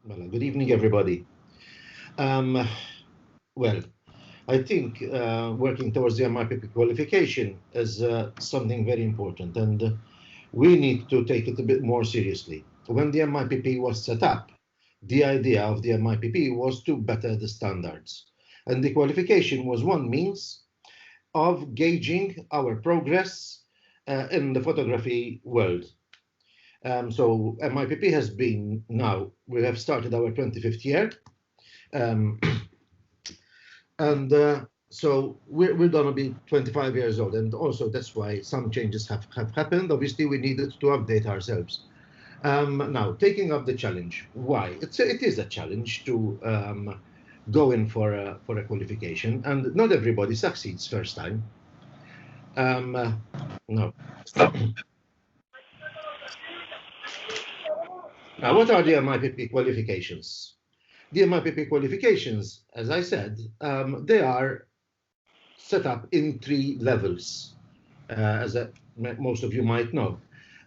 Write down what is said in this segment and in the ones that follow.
Well, good evening, everybody. Um, well, I think working towards the MIPP qualification is something very important, and we need to take it a bit more seriously. When the MIPP was set up, the idea of the MIPP was to better the standards, and the qualification was one means of gauging our progress in the photography world. So MIPP has been now, we have started our 25th year. Um, and so we're going to be 25 years old, and also that's why some changes have happened. Obviously, we needed to update ourselves. Now, taking up the challenge, why? It is a challenge to go in for a qualification, and not everybody succeeds first time. No. Now, what are the MIPP qualifications? The MIPP qualifications, as I said, they are set up in 3 levels, as most of you might know.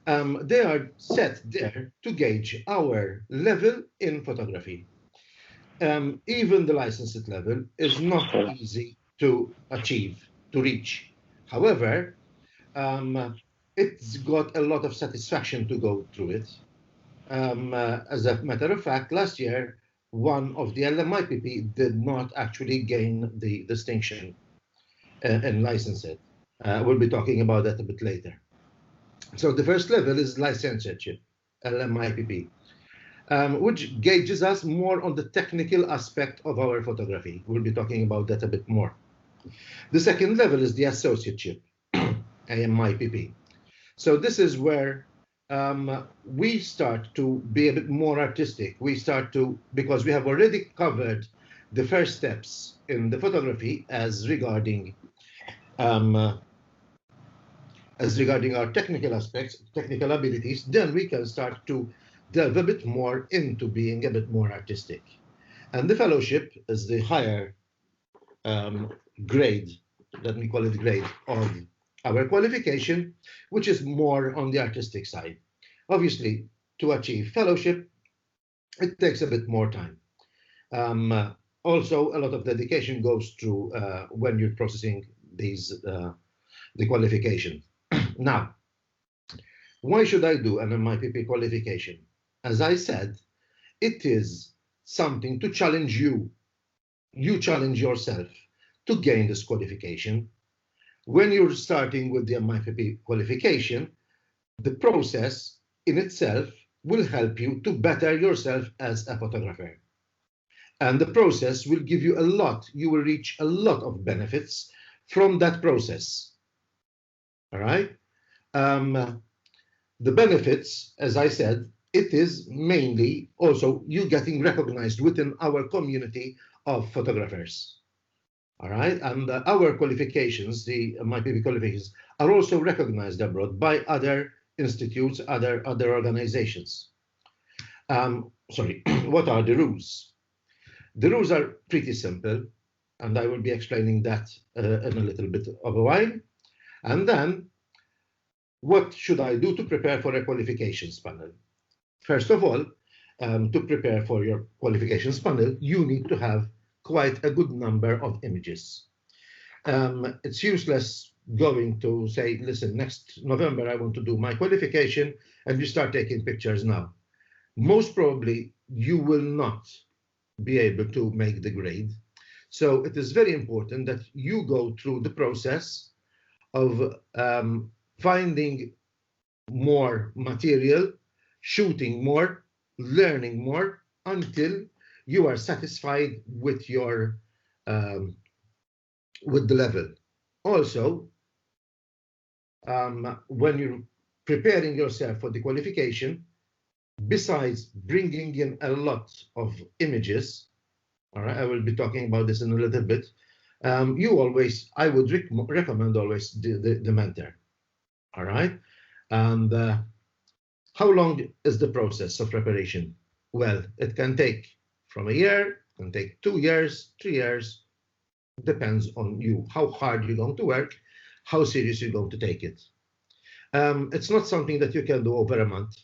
They are set there to gauge our level in photography. Even the licensed level is not easy to achieve, to reach. However, it's got a lot of satisfaction to go through it. As a matter of fact, last year, one of the LMIPP did not actually gain the distinction and license it. We'll be talking about that a bit later. So the first level is licensure, LMIPP, which gauges us more on the technical aspect of our photography. We'll be talking about that a bit more. The second level is the associateship, AMIPP. So this is where we start to be a bit more artistic. We start to, because we have already covered the first steps in the photography as regarding our technical aspects, technical abilities, then we can start to delve a bit more into being a bit more artistic. And the fellowship is the higher grade, let me call it grade, of our qualification, which is more on the artistic side. Obviously, to achieve fellowship, it takes a bit more time. Also, a lot of dedication goes through when you're processing the qualification. Now, why should I do an MIPP qualification? As I said, it is something to challenge you. You challenge yourself to gain this qualification. When you're starting with the MIPP qualification, the process in itself will help you to better yourself as a photographer. And the process will give you a lot, you will reach a lot of benefits from that process. All right? The benefits, as I said, it is mainly also you getting recognized within our community of photographers. All right, and our qualifications, the MIPP qualifications, are also recognized abroad by other institutes, other organizations. Sorry, what are the rules? The rules are pretty simple, and I will be explaining that in a little bit of a while. And then, what should I do to prepare for a qualifications panel? First of all, to prepare for your qualifications panel, you need to have quite a good number of images. It's useless going to say, listen, next November I want to do my qualification, and you start taking pictures now. Most probably you will not be able to make the grade. So it is very important that you go through the process of finding more material, shooting more, learning more, until you are satisfied with your with the level. Also, when you're preparing yourself for the qualification, besides bringing in a lot of images, all right, I will be talking about this in a little bit. I would recommend always the mentor. All right, and how long is the process of preparation? Well, it can take from a year, can take 2 years, 3 years, depends on you, how hard you're going to work, how serious you're going to take it. It's not something that you can do over a month.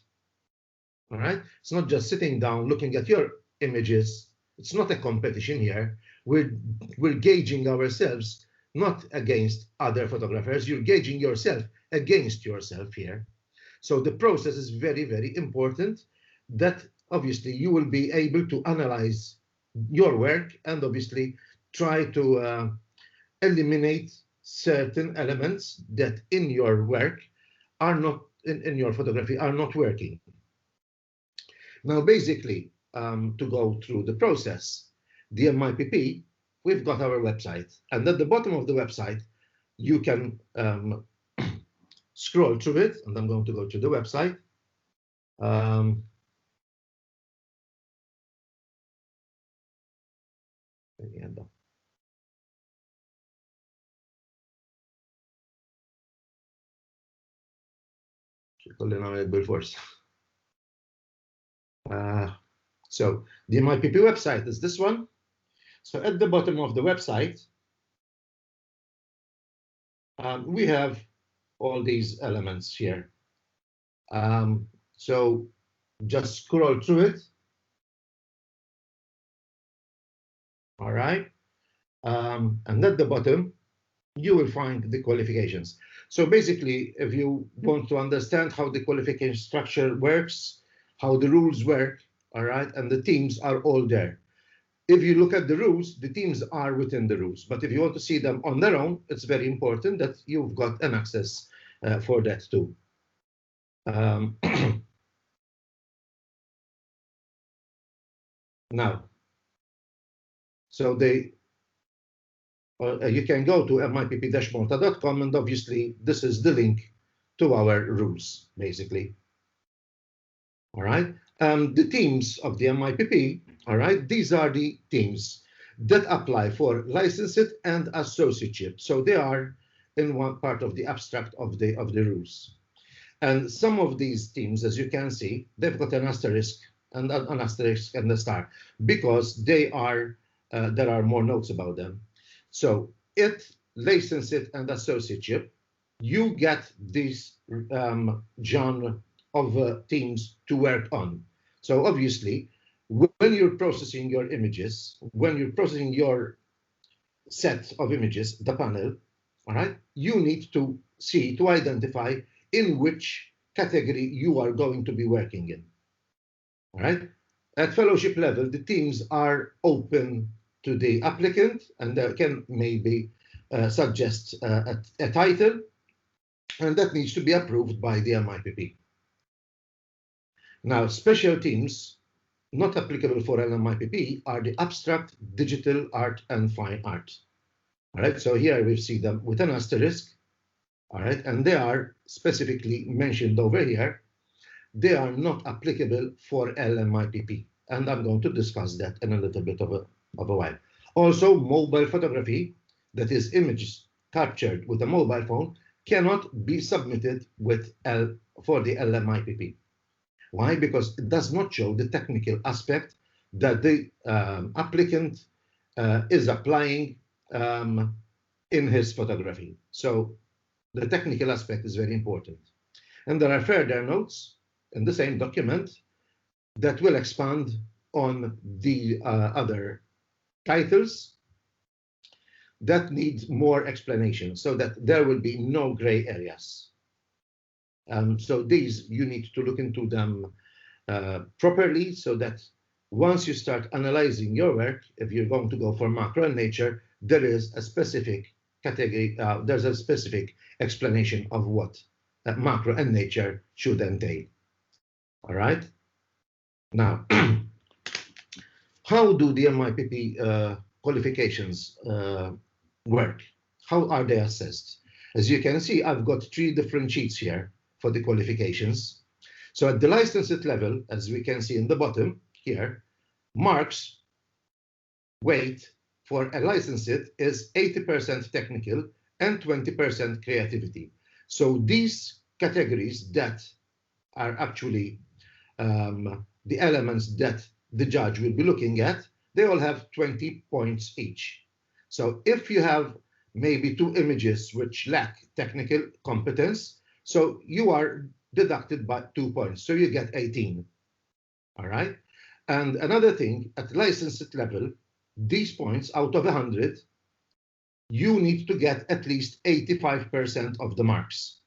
All right, it's not just sitting down looking at your images. It's not a competition here. We're gauging ourselves not against other photographers. You're gauging yourself against yourself here. So the process is very, very important, that obviously you will be able to analyze your work and obviously try to eliminate certain elements that in your work are not, in your photography, are not working. Now, basically, to go through the process, the MIPP, we've got our website, and at the bottom of the website, you can scroll through it, and I'm going to go to the website. So the MIPP website is this one. So at the bottom of the website, we have all these elements here. So just scroll through it. All right. And at the bottom, you will find the qualifications. So basically, if you want to understand how the qualification structure works, how the rules work, all right, and the teams are all there. If you look at the rules, the teams are within the rules. But if you want to see them on their own, it's very important that you've got an access for that too. Now, so you can go to mipp-malta.com, and obviously this is the link to our rules, basically. All right. The teams of the MIPP, all right, these are the teams that apply for licensed and associateship. So they are in one part of the abstract of the rules. And some of these teams, as you can see, they've got an asterisk and a star, because they are there are more notes about them. So it, licensed and associateship, you get this genre of teams to work on. So obviously, when you're processing your images, when you're processing your set of images, the panel, all right, you need to see, to identify in which category you are going to be working in. All right. At fellowship level, the teams are open to the applicant, and they can maybe suggest a title, and that needs to be approved by the MIPP. Now, special teams not applicable for MIPP are the abstract, digital art, and fine art. All right, so here we see them with an asterisk. All right, and they are specifically mentioned over here. They are not applicable for LMIPP, and I'm going to discuss that in a little bit of a while. Also, mobile photography, that is images captured with a mobile phone, cannot be submitted with for the LMIPP. Why? Because it does not show the technical aspect that the applicant is applying in his photography. So the technical aspect is very important. And there are further notes in the same document that will expand on the other titles that need more explanation, so that there will be no gray areas. So these, you need to look into them properly, so that once you start analyzing your work, if you're going to go for macro and nature, there is a specific category, there's a specific explanation of what macro and nature should entail. All right. Now, how do the MIPP qualifications work? How are they assessed? As you can see, I've got 3 different sheets here for the qualifications. So at the licensed level, as we can see in the bottom here, marks weight for a licensed is 80% technical and 20% creativity. So these categories that are actually the elements that the judge will be looking at, they all have 20 points each. So if you have maybe 2 images which lack technical competence, so you are deducted by 2 points, so you get 18. All right. And another thing, at licensed level, these points out of 100, you need to get at least 85% of the marks.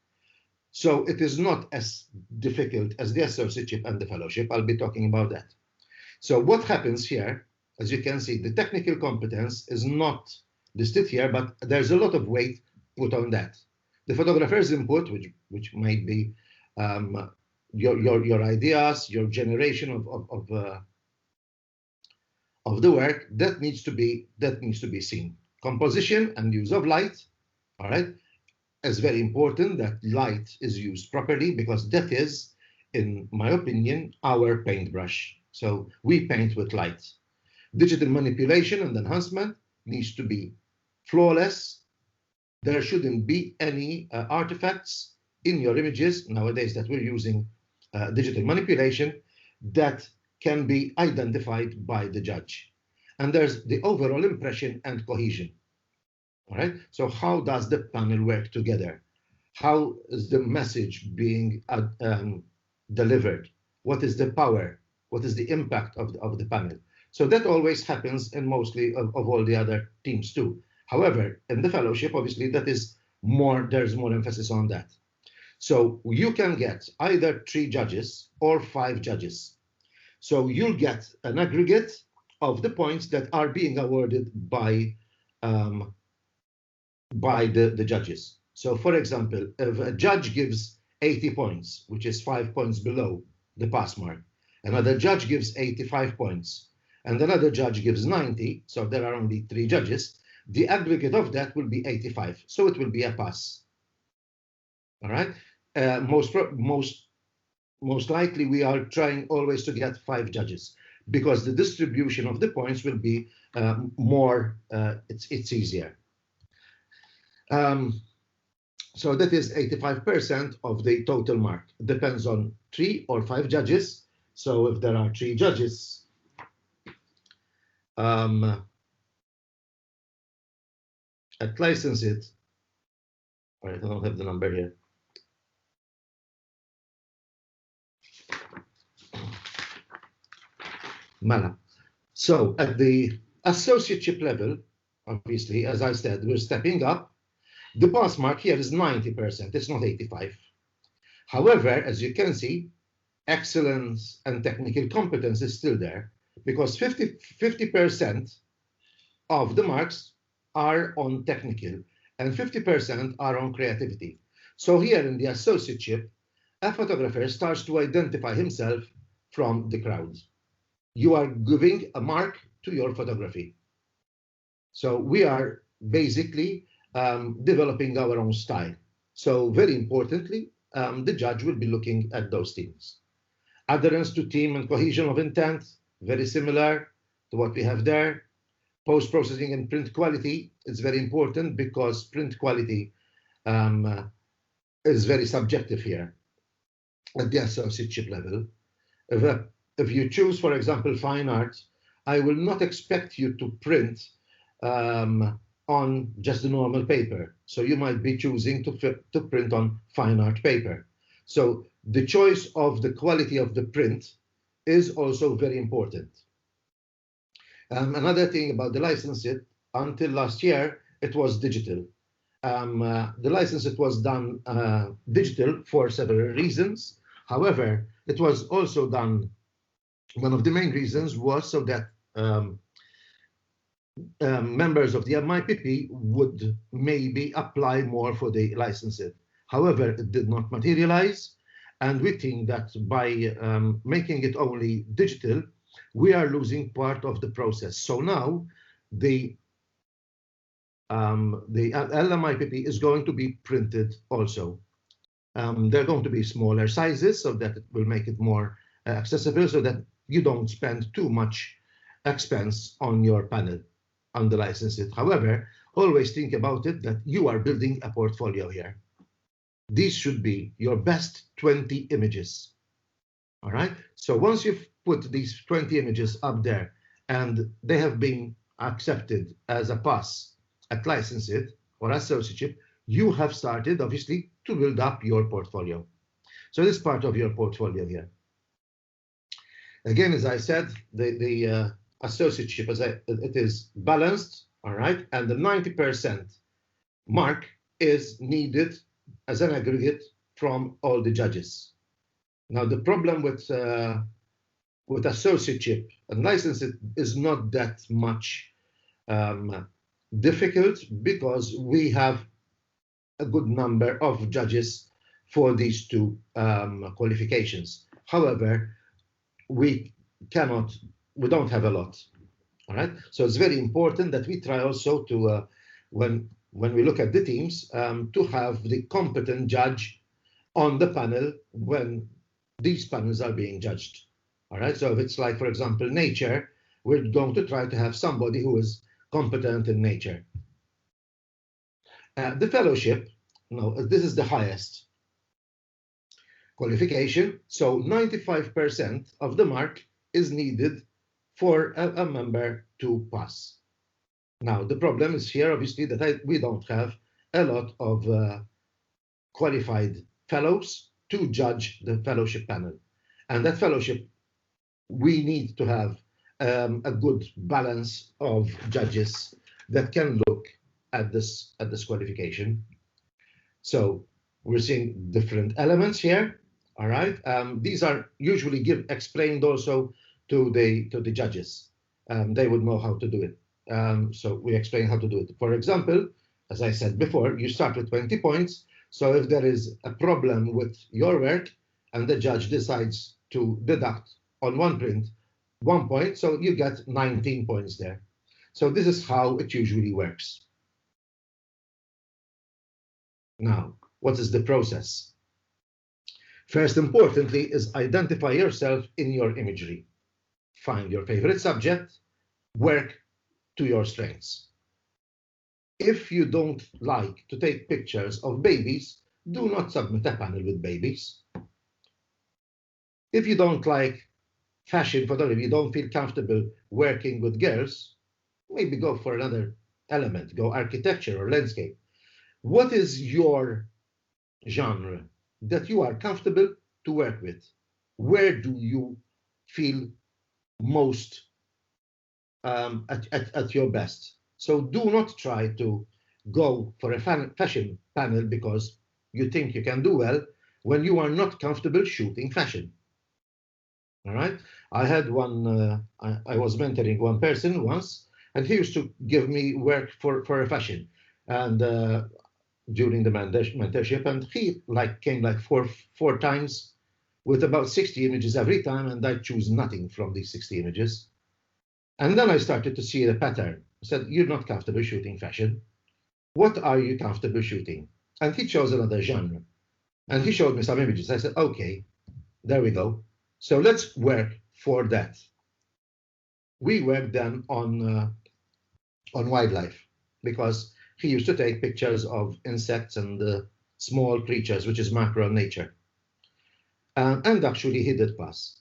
So it is not as difficult as the associateship and the fellowship. I'll be talking about that. So what happens here, as you can see, the technical competence is not listed here, but there's a lot of weight put on that. The photographer's input, which might be your ideas, your generation of the work, that needs to be seen. Composition and use of light, all right, is very important that light is used properly, because that is, in my opinion, our paintbrush. So we paint with light. Digital manipulation and enhancement needs to be flawless. There shouldn't be any artifacts in your images nowadays that we're using digital manipulation that can be identified by the judge. And there's the overall impression and cohesion. All right. So how does the panel work together? How is the message being delivered? What is the power? What is the impact of the panel? So that always happens in mostly of all the other teams too. However, in the fellowship, obviously, that is more, there's more emphasis on that. So you can get either 3 judges or 5 judges. So you'll get an aggregate of the points that are being awarded by the judges. So for example, if a judge gives 80 points, which is 5 points below the pass mark, another judge gives 85 points, and another judge gives 90, so there are only 3 judges, the aggregate of that will be 85, so it will be a pass. All right. Most likely we are trying always to get 5 judges, because the distribution of the points will be it's easier. So that is 85% of the total mark. Depends on 3 or 5 judges. So if there are 3 judges, at license it, all right, I don't have the number here. Malta. So at the associateship level, obviously, as I said, we're stepping up. The pass mark here is 90%, it's not 85. However, as you can see, excellence and technical competence is still there, because 50% of the marks are on technical and 50% are on creativity. So here in the associateship, a photographer starts to identify himself from the crowd. You are giving a mark to your photography. So we are basically developing our own style. So very importantly, the judge will be looking at those things. Adherence to theme and cohesion of intent, very similar to what we have there. Post-processing and print quality is very important, because print quality is very subjective here at the associateship level. If you choose, for example, fine art, I will not expect you to print on just the normal paper. So you might be choosing to print on fine art paper. So the choice of the quality of the print is also very important. Another thing about the license, until last year, it was digital. The license, it was done digital for several reasons. However, it was also done, one of the main reasons was so that members of the MIPP would maybe apply more for the license. However, it did not materialize, and we think that by making it only digital, we are losing part of the process. So now the LMIPP is going to be printed also. They're going to be smaller sizes, so that it will make it more accessible, so that you don't spend too much expense on your panel, on the license. However, always think about it that you are building a portfolio here. These should be your best 20 images. All right. So once you've put these 20 images up there and they have been accepted as a pass at license or associateship, you have started, obviously, to build up your portfolio. So this is part of your portfolio here. Again, as I said, the associateship, it is balanced, all right, and the 90% mark is needed as an aggregate from all the judges. Now, the problem with associateship and license is not that much difficult because we have a good number of judges for these two qualifications. However, we don't have a lot. All right. So it's very important that we try also to, when we look at the teams, to have the competent judge on the panel when these panels are being judged. All right. So if it's like, for example, nature, we're going to try to have somebody who is competent in nature. The fellowship, no, this is the highest qualification. So 95% of the mark is needed for a member to pass. Now, the problem is here, obviously, that we don't have a lot of qualified fellows to judge the fellowship panel. And that fellowship, we need to have a good balance of judges that can look at this qualification. So we're seeing different elements here. All right. These are usually explained also to the judges. They would know how to do it. So we explain how to do it. For example, as I said before, you start with 20 points. So if there is a problem with your work and the judge decides to deduct on one print 1 point, so you get 19 points there. So this is how it usually works. Now, what is the process? First, importantly, is identify yourself in your imagery. Find your favorite subject, work to your strengths. If you don't like to take pictures of babies, do not submit a panel with babies. If you don't like fashion photography, you don't feel comfortable working with girls, maybe go for another element, go architecture or landscape. What is your genre that you are comfortable to work with? Where do you feel most at your best? So do not try to go for a fashion panel because you think you can do well when you are not comfortable shooting fashion. All right. I had one, I was mentoring one person once, and he used to give me work for a fashion. And during the mentorship, and he came four times with about 60 images every time, and I choose nothing from these 60 images. And then I started to see the pattern. I said, you're not comfortable shooting fashion. What are you comfortable shooting? And he chose another genre. And he showed me some images. I said, okay, there we go. So let's work for that. We worked then on wildlife because he used to take pictures of insects and small creatures, which is macro nature. And actually he did pass.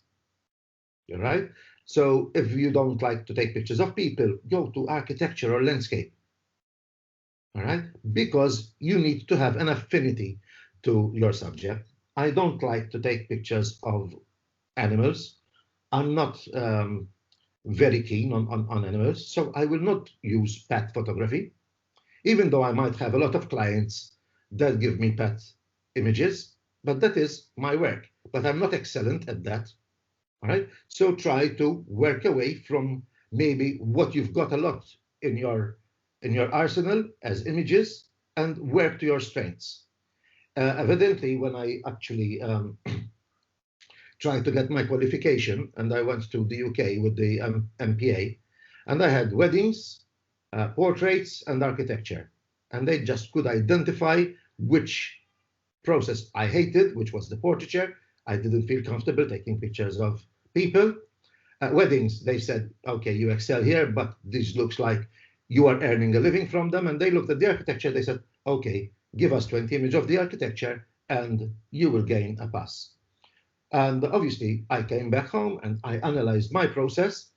All right. So if you don't like to take pictures of people, go to architecture or landscape. All right. Because you need to have an affinity to your subject. I don't like to take pictures of animals. I'm not very keen on animals, so I will not use pet photography, even though I might have a lot of clients that give me pet images, but that is my work. But I'm not excellent at that. All right. So try to work away from maybe what you've got a lot in your arsenal as images and work to your strengths. Evidently, when I actually tried to get my qualification, and I went to the UK with the MPA, and I had weddings, portraits, and architecture, and they just could identify which process I hated, which was the portraiture. I didn't feel comfortable taking pictures of people. Weddings, they said, okay, you excel here, but this looks like you are earning a living from them. And they looked at the architecture, they said, okay, give us 20 images of the architecture and you will gain a pass. And obviously I came back home and I analyzed my process.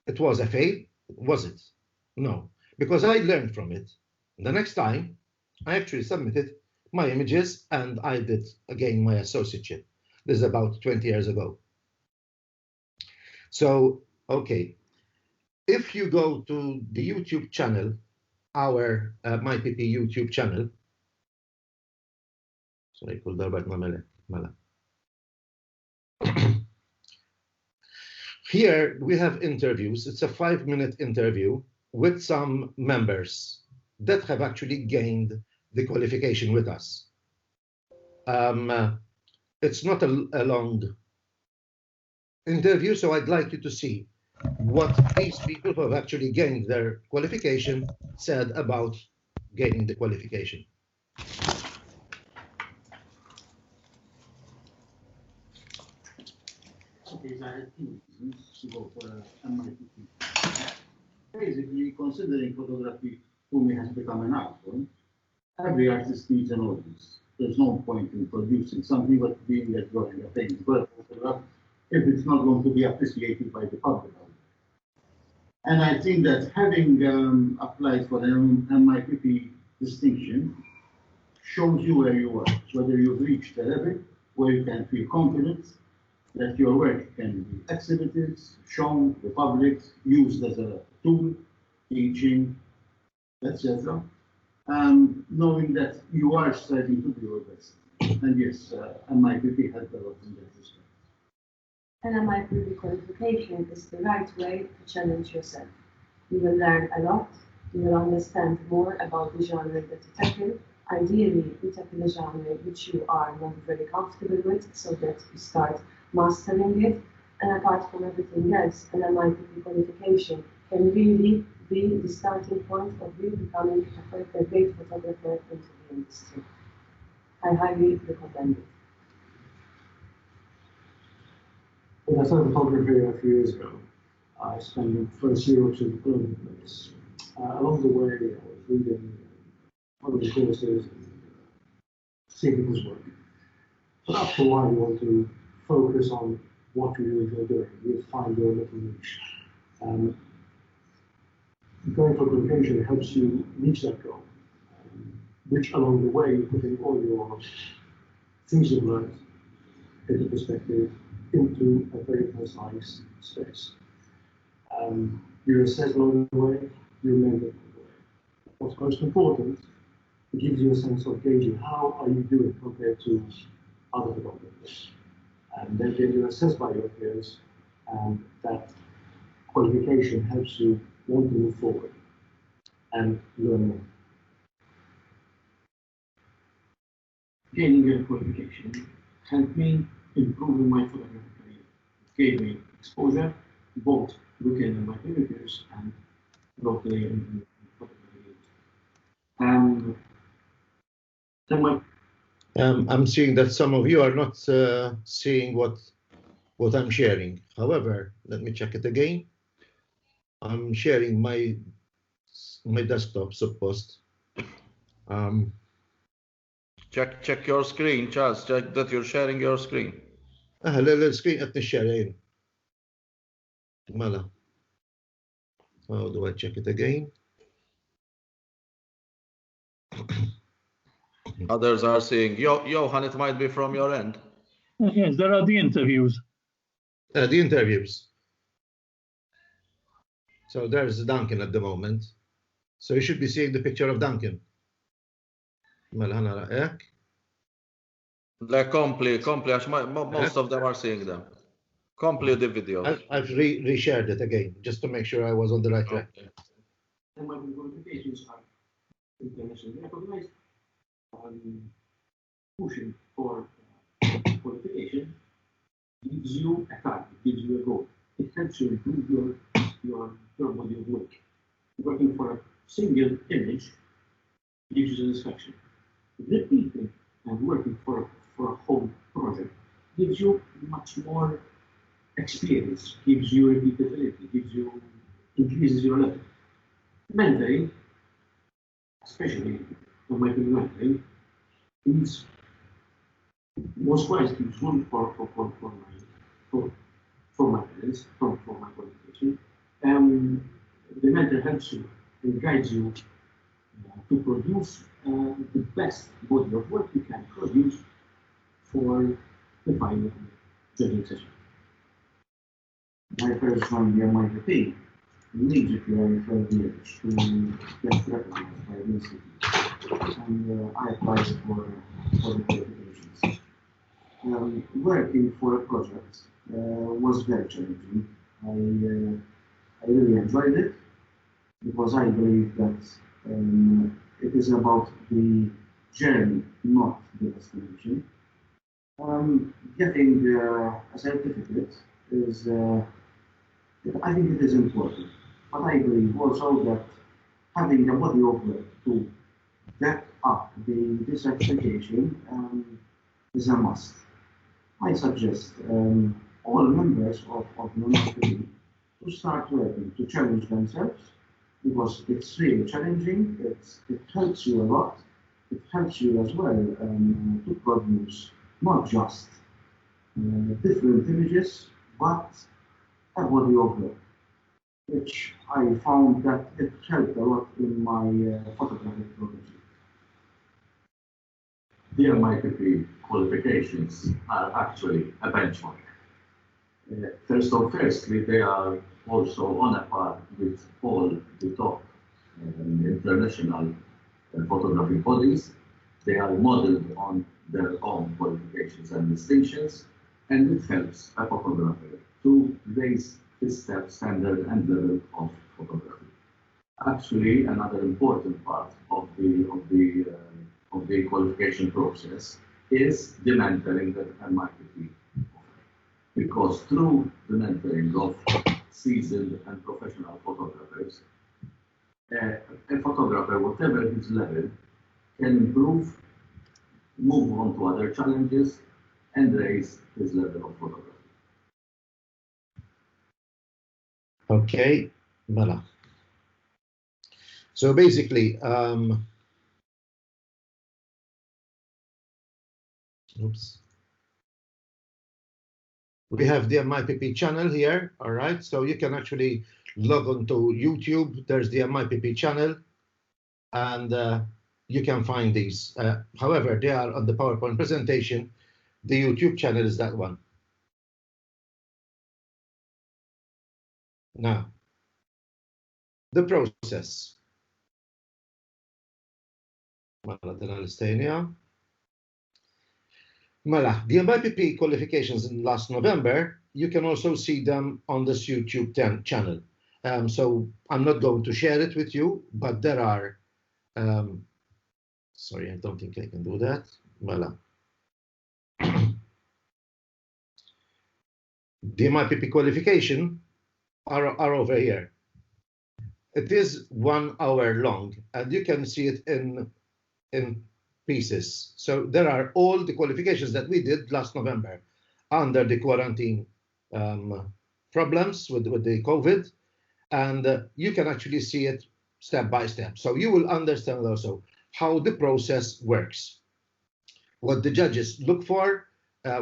It was a fail, was it? No, because I learned from it. The next time I actually submitted my images and I did again my associateship. This is about 20 years ago. So, okay, if you go to the YouTube channel, our MIPP YouTube channel, sorry, كل ضربت ملا. Here we have interviews. It's a 5-minute interview with some members that have actually gained the qualification with us. It's not a long interview, so I'd like you to see what these people who have actually gained their qualification said about gaining the qualification. Okay, so I had two reasons to go for MIPP. Basically, considering photography for me has become an art form, every artist needs an audience. There's no point in producing something but being a drawing, a painting, but a photograph if it's not going to be appreciated by the public. And I think that having applied for an MIPP distinction shows you where you are, whether you've reached a level where you can feel confident that your work can be exhibited, shown to the public, used as a tool, teaching, etc. Knowing that you are striving to do your best. And yes, MIPP helped a lot in that respect. And MIPP qualification is the right way to challenge yourself. You will learn a lot, you will understand more about the genre that you tackle. Ideally, you tackle a genre which you are not very comfortable with, so that you start mastering it. And apart from everything else, an MIPP qualification can really be the starting point of you becoming a great photographer into the industry. I highly recommend it. When I started photography a few years ago, I spent the first year or two all over the place. Along the way, I was reading other courses and seeing people's work. But after a while, you want to focus on what you enjoy doing. You find your little niche. Going for qualification helps you reach that goal, which along the way, you're putting all your things you've learned into perspective, into a very precise space. You're assessed along the way, you're mentored along the way. What's most important, it gives you a sense of gauging how are you doing compared to other photographers. And then you're assessed by your peers, and that qualification helps you want to move forward and learn more. Gaining your qualification helped me improving my photography career. It gave me exposure, both looking at my peers and locally in photography. I'm seeing that some of you are not seeing what I'm sharing. However, let me check it again. I'm sharing my desktop, supposed. Check your screen, Charles. Check that you're sharing your screen. Screen at the sharing. Mala. How do I check it again? Others are seeing. Johan, it might be from your end. Yes, there are the interviews. The interviews. So there's Duncan at the moment. So you should be seeing the picture of Duncan. Most of them are seeing them. Complete the videos. I've reshared it again, just to make sure I was on the right track. And my qualifications are internationally recognized. Pushing for qualification gives you a target, gives you a goal. It helps you improve your body of work. Working for a single image gives you satisfaction. Repeating and working for a whole project gives you much more experience, gives you repeatability, increases your level. Mentoring, especially when my mentoring, is most quite useful for my parents, for my qualification. The mentor helps you and guides you to produce the best body of work you can produce for the final judging session. I first joined the MIPP, immediately I felt the urge to get recognized by the institute, and I applied for the qualifications. Working for a project was very challenging. I really enjoyed it because I believe that it is about the journey, not the destination. Getting a certificate is, I think it is important, but I believe also that having a body of work to back up this application is a must. I suggest all members of the MIPP to start working, to challenge themselves, because it's really challenging, it helps you a lot, it helps you as well to produce not just different images, but a body of work, which I found that it helped a lot in my photographic project. The MIPP qualifications are actually a benchmark. Firstly, they are also on a par with all the top international photography bodies. They are modeled on their own qualifications and distinctions, and it helps a photographer to raise his standard and level of photography. Actually, another important part of the qualification process is the mentoring that MIPP offers. Because through the mentoring of seasoned and professional photographers, a photographer, whatever his level, can improve, move on to other challenges, and raise his level of photography. Okay, voilà. So basically, oops. We have the MIPP channel here, all right? So you can actually log on to YouTube. There's the MIPP channel, and you can find these. However, they are on the PowerPoint presentation. The YouTube channel is that one. Now, the process. Mela, the MIPP qualifications in last November, you can also see them on this YouTube channel. So I'm not going to share it with you, but there are, sorry, I don't think I can do that. Mela. The MIPP qualification are over here. It is 1 hour long, and you can see it in pieces. So there are all the qualifications that we did last November under the quarantine problems with the COVID, and you can actually see it step by step. So you will understand also how the process works, what the judges look for,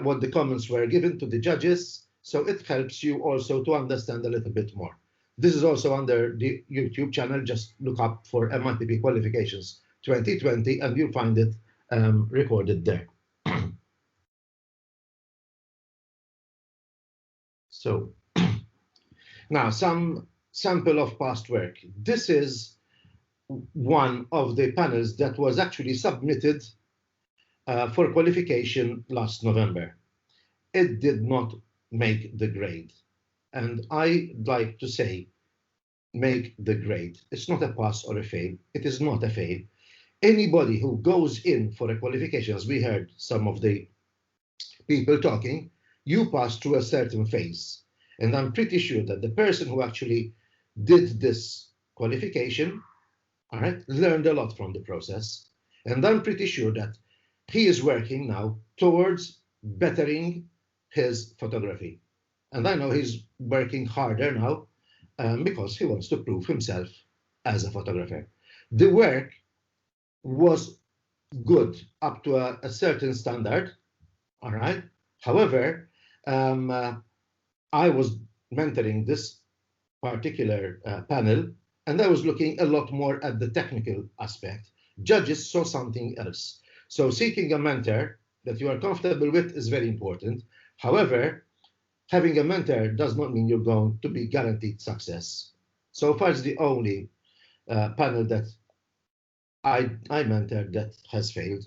what the comments were given to the judges. So it helps you also to understand a little bit more. This is also under the YouTube channel. Just look up for MIPP qualifications 2020 and you'll find it recorded there. So now some sample of past work. This is one of the panels that was actually submitted for qualification last November. It did not make the grade. And I'd like to say, make the grade. It's not a pass or a fail. It is not a fail. Anybody who goes in for a qualification, as we heard some of the people talking, you pass through a certain phase. And I'm pretty sure that the person who actually did this qualification, all right, learned a lot from the process. And I'm pretty sure that he is working now towards bettering his photography. And I know he's working harder now because he wants to prove himself as a photographer. The work was good up to a certain standard, all right? However, I was mentoring this particular panel, and I was looking a lot more at the technical aspect. Judges saw something else. So seeking a mentor that you are comfortable with is very important. However, having a mentor does not mean you're going to be guaranteed success. So far, it's the only panel that I mentored that has failed.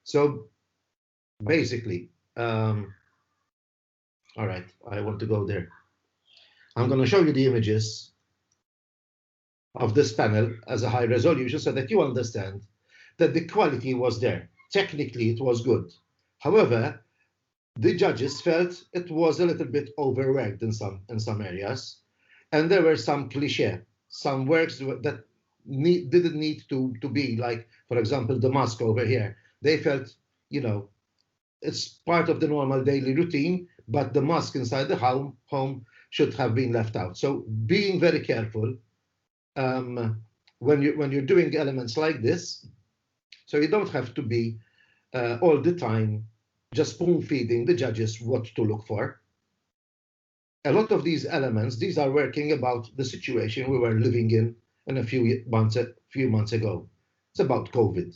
So basically, all right, I want to go there. I'm going to show you the images of this panel as a high resolution so that you understand that the quality was there. Technically, it was good. However, the judges felt it was a little bit overworked in some areas, and there were some cliché, some works that didn't need to be like, for example, the mask over here. They felt, you know, it's part of the normal daily routine, but the mask inside the home should have been left out. So being very careful when you're doing elements like this, so you don't have to be all the time just spoon feeding the judges what to look for. A lot of these elements, these are working about the situation we were living in a few months ago. It's about COVID.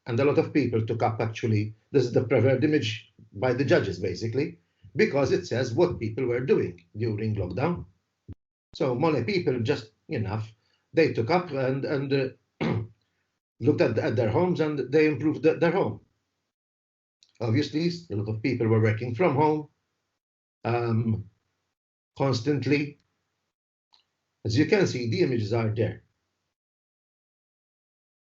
And a lot of people took up actually, this is the preferred image by the judges basically, because it says what people were doing during lockdown. So many people just enough, they took up and looked at their homes and they improved their home. Obviously, a lot of people were working from home constantly. As you can see, the images are there.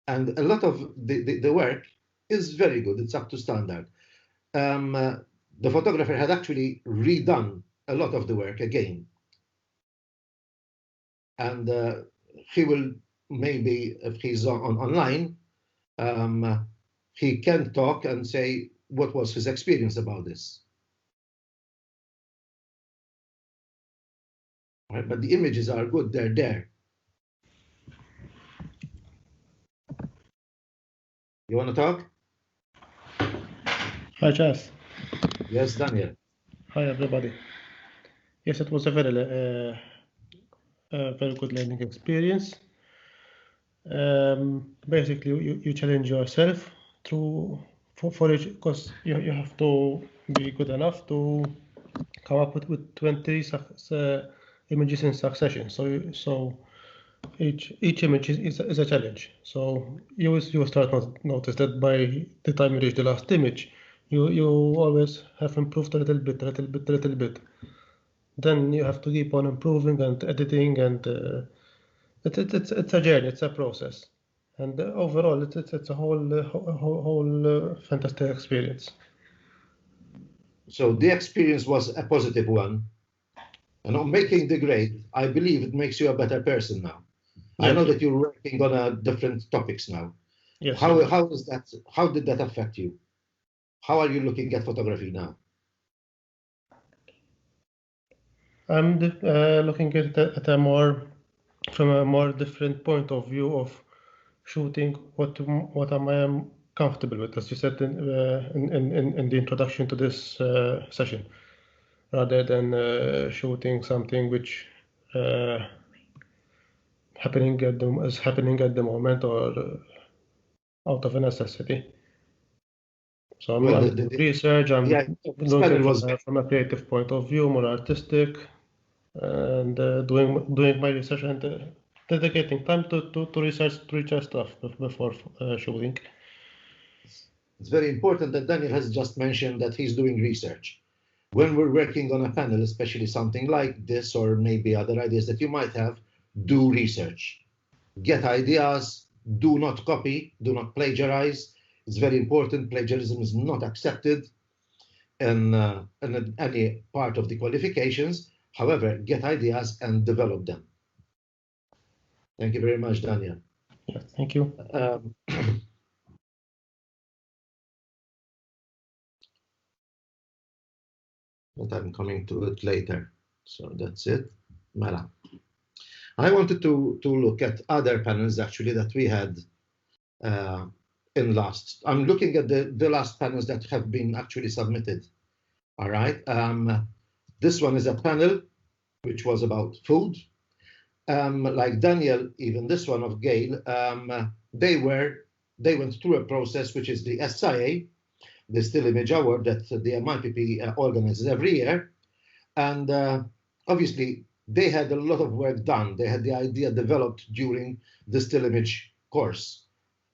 And a lot of the work is very good. It's up to standard. The photographer had actually redone a lot of the work again. And he will maybe, if he's online, he can talk and say what was his experience about this. Right? But the images are good, they're there. You want to talk? Hi, Chas. Yes, Daniel. Hi, everybody. Yes, it was a very good learning experience. Basically, you challenge yourself for it, because you have to be good enough to come up with 20 images in succession. So each image is a challenge. So you will start notice that by the time you reach the last image, you always have improved a little bit. Then you have to keep on improving and editing, and it's a journey, it's a process, and overall it's a whole fantastic experience. So the experience was a positive one. And on making the grade, I believe it makes you a better person now. Yes. I know that you're working on different topics now. Yes. How is that? How did that affect you? How are you looking at photography now? I'm looking at from a more different point of view of shooting what am I comfortable with, as you said in the introduction to this session, rather than shooting something which is happening at the moment, or out of a necessity. So I'm doing research. I'm looking from a creative point of view, more artistic, and doing my research and dedicating time to research stuff before shooting. It's very important that Daniel has just mentioned that he's doing research. When we're working on a panel, especially something like this, or maybe other ideas that you might have, do research. Get ideas, do not copy, do not plagiarize. It's very important. Plagiarism is not accepted in any part of the qualifications. However, get ideas and develop them. Thank you very much, Daniel. Yeah, thank you. But I'm coming to it later. So that's it. Mala. I wanted to look at other panels actually that we had in last. I'm looking at the last panels that have been actually submitted. All right. This one is a panel which was about food. Like Daniel, even this one of Gail, they went through a process which is the SIA, the Still Image Award that the MIPP organizes every year. And obviously, they had a lot of work done. They had the idea developed during the Still Image course.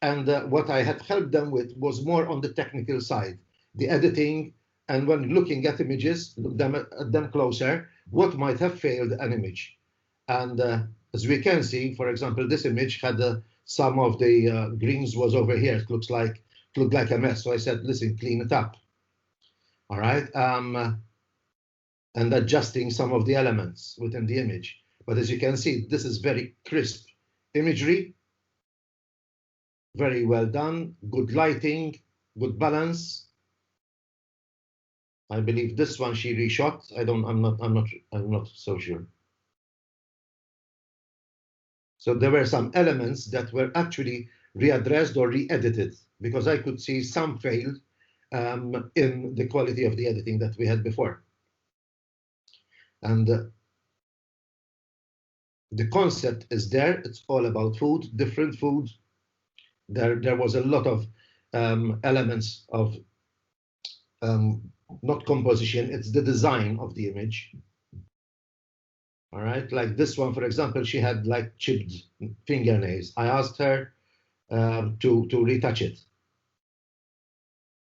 And what I had helped them with was more on the technical side, the editing, and when looking at images, look at them closer, what might have failed an image. And as we can see, for example, this image had some of the greens was over here. It looked like a mess. So I said, listen, clean it up. All right. And adjusting some of the elements within the image. But as you can see, this is very crisp imagery, very well done, good lighting, good balance. I believe this one she reshot. I'm not so sure. So there were some elements that were actually readdressed or re-edited because I could see some failed in the quality of the editing that we had before. And the concept is there. It's all about food, different food. There was a lot of elements of not composition, it's the design of the image. All right, like this one, for example, she had like chipped fingernails. I asked her to retouch it.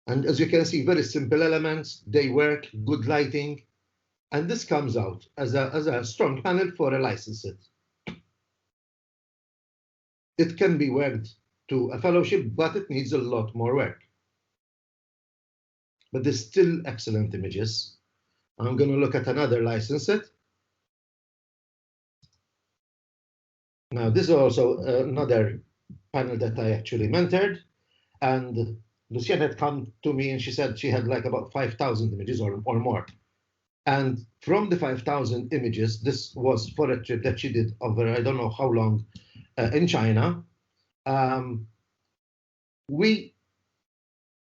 And as you can see, very simple elements, they work, good lighting, and this comes out as a strong panel for a licensed. It can be worked to a fellowship, but it needs a lot more work. But there's still excellent images. I'm going to look at another licensed. Now, this is also another panel that I actually mentored, and Lucienne had come to me and she said she had like about 5,000 images or more. And from the 5,000 images, this was for a trip that she did over, I don't know how long, in China. We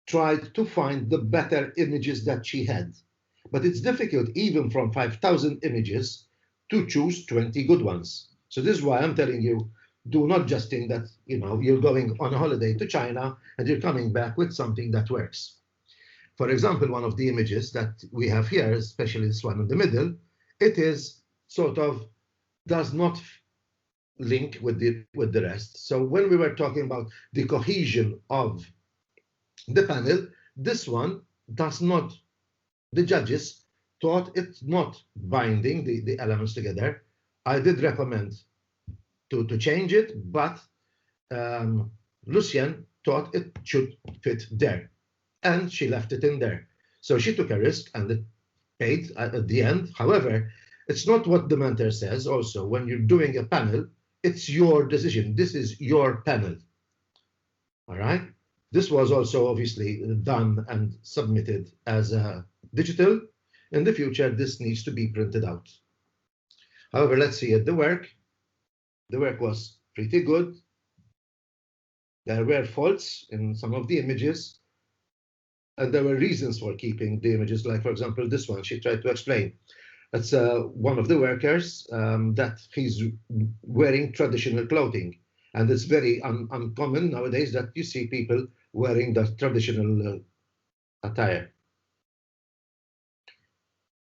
tried to find the better images that she had. But it's difficult, even from 5,000 images, to choose 20 good ones. So this is why I'm telling you, do not just think that you're going on a holiday to China and you're coming back with something that works. For example, one of the images that we have here, especially this one in the middle, it is sort of does not link with the rest. So when we were talking about the cohesion of the panel, this one does not. The judges thought it's not binding the elements together. I did recommend to change it, but Lucienne thought it should fit there, and she left it in there. So she took a risk and it paid at the end. However, it's not what the mentor says. Also, when you're doing a panel, it's your decision. This is your panel. All right. This was also obviously done and submitted as a digital. In the future, this needs to be printed out. However, let's see at the work. The work was pretty good. There were faults in some of the images, and there were reasons for keeping the images. Like, for example, this one, she tried to explain. That's one of the workers that he's wearing traditional clothing. And it's very uncommon nowadays that you see people wearing the traditional attire.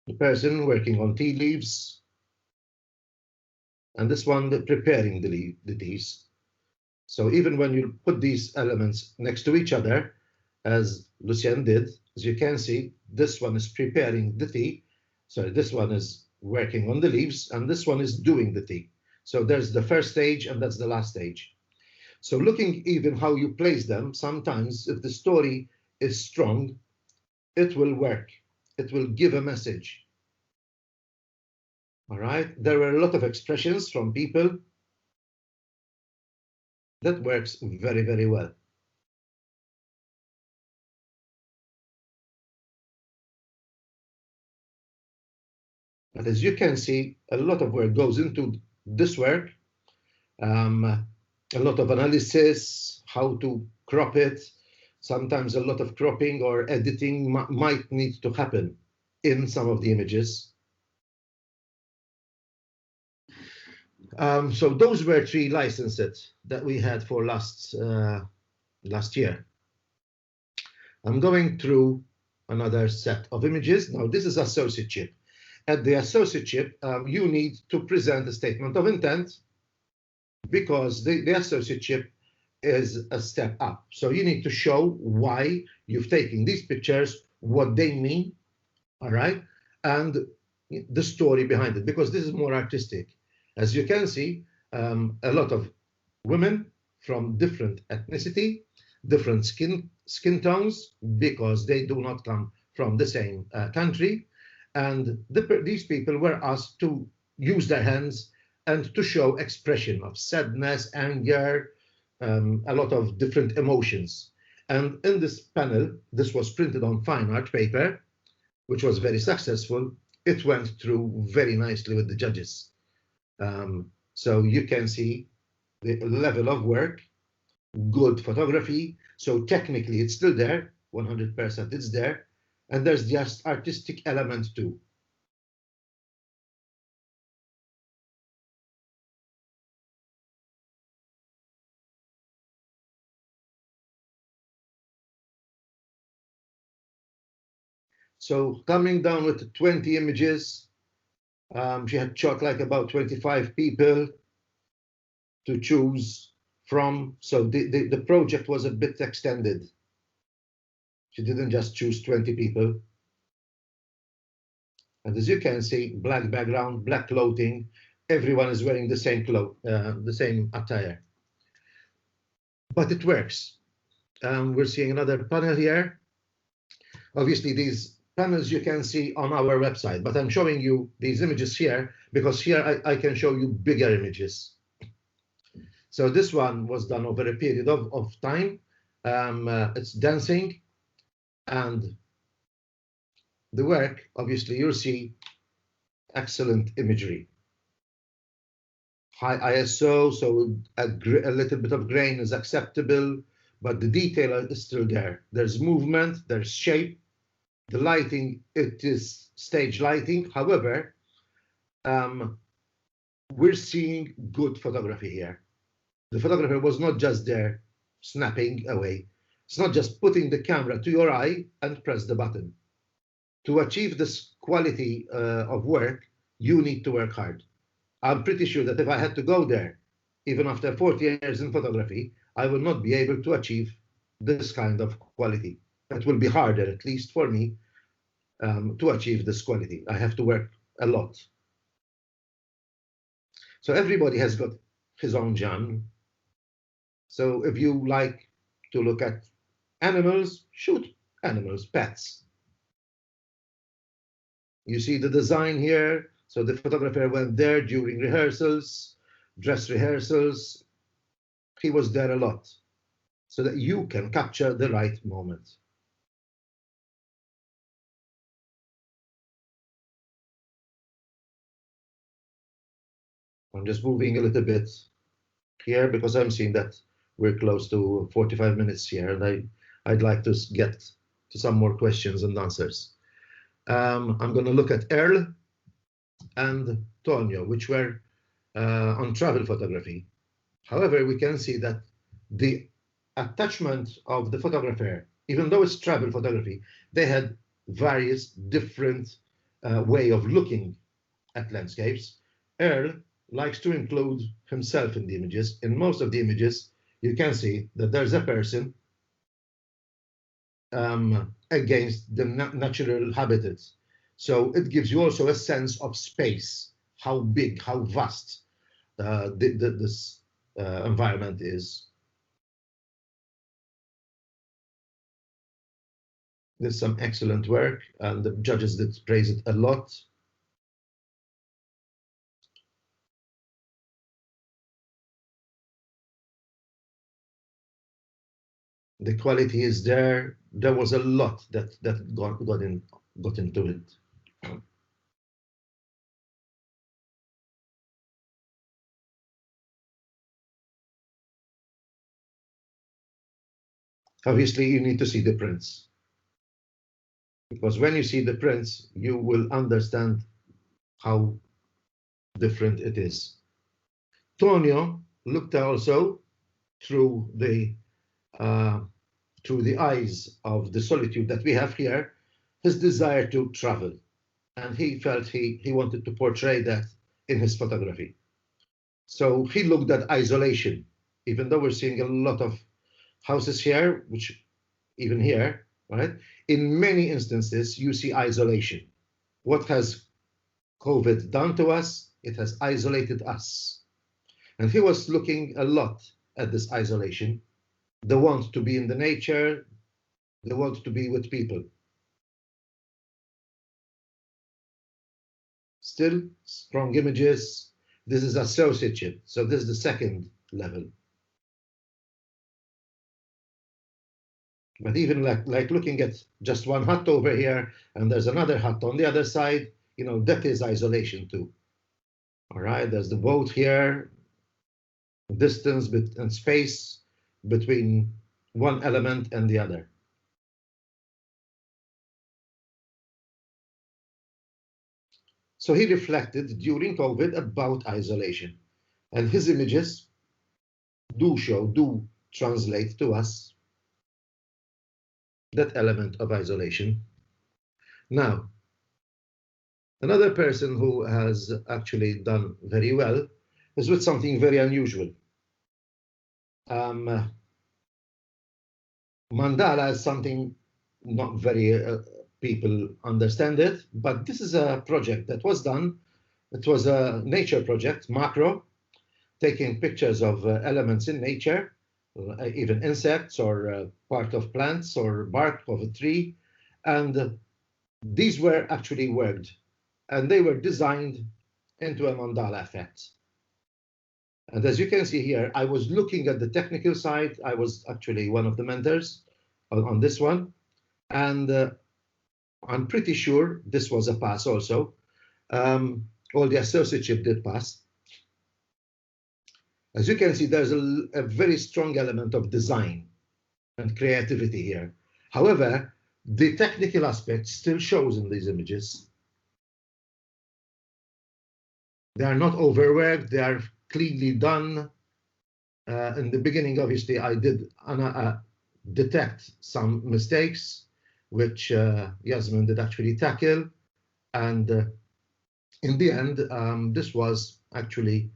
The person working on tea leaves, and this one preparing the teas. So even when you put these elements next to each other, as Lucienne did, as you can see, this one is preparing the tea. So this one is working on the leaves, and this one is doing the tea. So there's the first stage, and that's the last stage. So looking even how you place them, sometimes if the story is strong, it will work. It will give a message. All right. There were a lot of expressions from people. That works very, very well. But as you can see, a lot of work goes into this work. A lot of analysis, how to crop it. Sometimes a lot of cropping or editing might need to happen in some of the images. So those were 3 licenses that we had for last year. I'm going through another set of images. Now, this is associateship. At the associateship, you need to present a statement of intent because the associateship is a step up. So you need to show why you've taken these pictures, what they mean, all right, and the story behind it, because this is more artistic. As you can see, a lot of women from different ethnicity, different skin tones, because they do not come from the same country. And these people were asked to use their hands and to show expression of sadness, anger, a lot of different emotions. And in this panel, this was printed on fine art paper, which was very successful. It went through very nicely with the judges. So you can see the level of work, good photography. So technically it's still there, 100% it's there. And there's just artistic element too. So coming down with 20 images, she had shot like about 25 people to choose from. So the project was a bit extended. She didn't just choose 20 people. And as you can see, black background, black clothing, everyone is wearing the same the same attire. But it works. We're seeing another panel here. Obviously, these panels you can see on our website, but I'm showing you these images here because here I can show you bigger images. So this one was done over a period of time. It's dancing, and the work, obviously, you'll see excellent imagery. High ISO, so a little bit of grain is acceptable, but the detail is still there. There's movement, there's shape. The lighting, it is stage lighting. However, we're seeing good photography here. The photographer was not just there snapping away. It's not just putting the camera to your eye and press the button. To achieve this quality of work, you need to work hard. I'm pretty sure that if I had to go there, even after 40 years in photography, I will not be able to achieve this kind of quality. It will be harder, at least for me, to achieve this quality. I have to work a lot. So everybody has got his own genre. So if you like to look at animals, shoot animals, pets. You see the design here. So the photographer went there during rehearsals, dress rehearsals. He was there a lot so that you can capture the right moment. I'm just moving a little bit here because I'm seeing that we're close to 45 minutes here, and I'd like to get to some more questions and answers. I'm going to look at Earl and Tonio, which were on travel photography. However, we can see that the attachment of the photographer, even though it's travel photography, they had various different way of looking at landscapes. Earl likes to include himself in the images. In most of the images, you can see that there's a person against the natural habitats. So it gives you also a sense of space, how big, how vast this environment is. There's some excellent work, and the judges did praise it a lot. The quality is there. There was a lot that got into it. Obviously, you need to see the prints, because when you see the prints, you will understand how different it is. Tonio looked also through the through the eyes of the solitude that we have here, his desire to travel. And he felt he wanted to portray that in his photography. So he looked at isolation, even though we're seeing a lot of houses here, which even here, right? In many instances, you see isolation. What has COVID done to us? It has isolated us. And he was looking a lot at this isolation, the want to be in the nature, the want to be with people. Still, strong images. This is associative. So this is the second level. But even like looking at just one hut over here, and there's another hut on the other side, you know, that is isolation too. All right, there's the boat here, distance and space between one element and the other. So he reflected during COVID about isolation, and his images do translate to us that element of isolation. Now, another person who has actually done very well is with something very unusual. Mandala is something not very people understand it, but this is a project that was done. It was a nature project, macro, taking pictures of elements in nature, even insects or part of plants or bark of a tree. And these were actually worked, and they were designed into a mandala effect. And as you can see here, I was looking at the technical side. I was actually one of the mentors on this one. And I'm pretty sure this was a pass also. All the associateship did pass. As you can see, there's a very strong element of design and creativity here. However, the technical aspect still shows in these images. They are not overworked, they are cleanly done. In the beginning, obviously, I did detect some mistakes, which Yasmin did actually tackle. And in the end, this was actually